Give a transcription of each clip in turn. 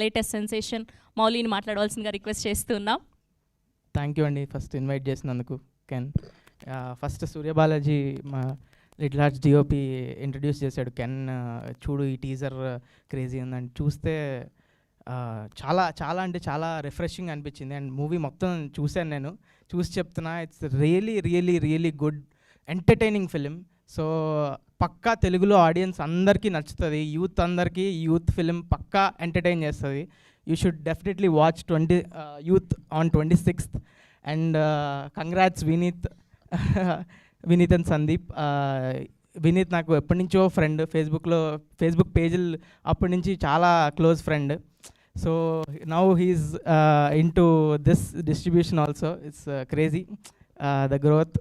Latest sensation మౌలిని మాట్లాడవలసిందిగా request చేస్తున్నాం. Thank you అండి ఫస్ట్ ఇన్వైట్ చేసినందుకు. కెన్ ఫస్ట్ సూర్యబాలాజీ మా లిటిల్ ఆర్ట్స్ డిఓపి ఇంట్రడ్యూస్ చేశాడు. కెన్ చూడు ఈ టీజర్ క్రేజీ ఉందని చూస్తే చాలా చాలా అంటే చాలా రిఫ్రెషింగ్ అనిపించింది. అండ్ మూవీ మొత్తం చూశాను, నేను చూసి చెప్తున్నా, it's really really really good entertaining film. So పక్కా తెలుగులో ఆడియన్స్ అందరికీ నచ్చుతుంది, యూత్ అందరికీ యూత్ ఫిలిం పక్కా ఎంటర్టైన్ చేస్తుంది. You should definitely watch youth on 26th. And congrats Vineet and Sandeep. Vineet నాకు ఎప్పటి నుంచో ఫ్రెండ్, ఫేస్బుక్ పేజీలు అప్పటి నుంచి చాలా close friend. So now he is into this distribution also. It's crazy the growth.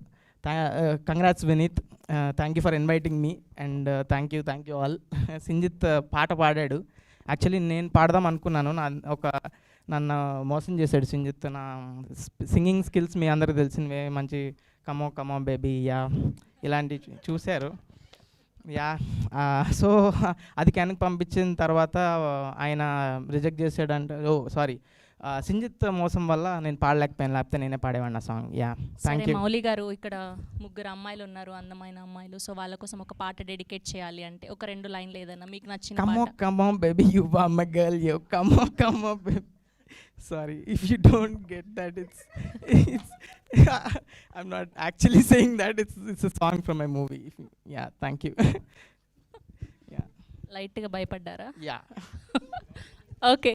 Congrats Vineet, thank you for inviting me and thank you all. Sinjith పాట పాడాడు. Actually నేను పాడదాం అనుకున్నాను, నన్ను మోసం చేశాడు సింజిత్. నా సింగింగ్ స్కిల్స్ మీ అందరికి తెలిసినవే, మంచి కమో బేబీ యా ఇలాంటివి చూశారు. యా సో అది క్యాన్కి పంపించిన తర్వాత ఆయన రిజెక్ట్ చేసాడంటే, సారీ సింజిత్ మోసం వల్ల నేను పాడలేకపోయాను, లేకపోతే నేనే పాడేవాడిని ఆ song. Yeah thank you. Mouli గారు, ఇక్కడ ముగ్గురు అమ్మాయిలు ఉన్నారు, అందమైన అమ్మాయిలు. సో వాళ్ళ కోసం ఒక పాట డెడికేట్ చేయాలి అంటే ఒక 2 లైన్లు ఏదైనా మీకు నచ్చిన. Come on baby you are my girl, you come on baby. Sorry if you don't get that, it's I'm not actually saying that, it's a song from my movie. Yeah, thank you. Yeah, లైట్గా భయపడ్డారా? yeah. Okay.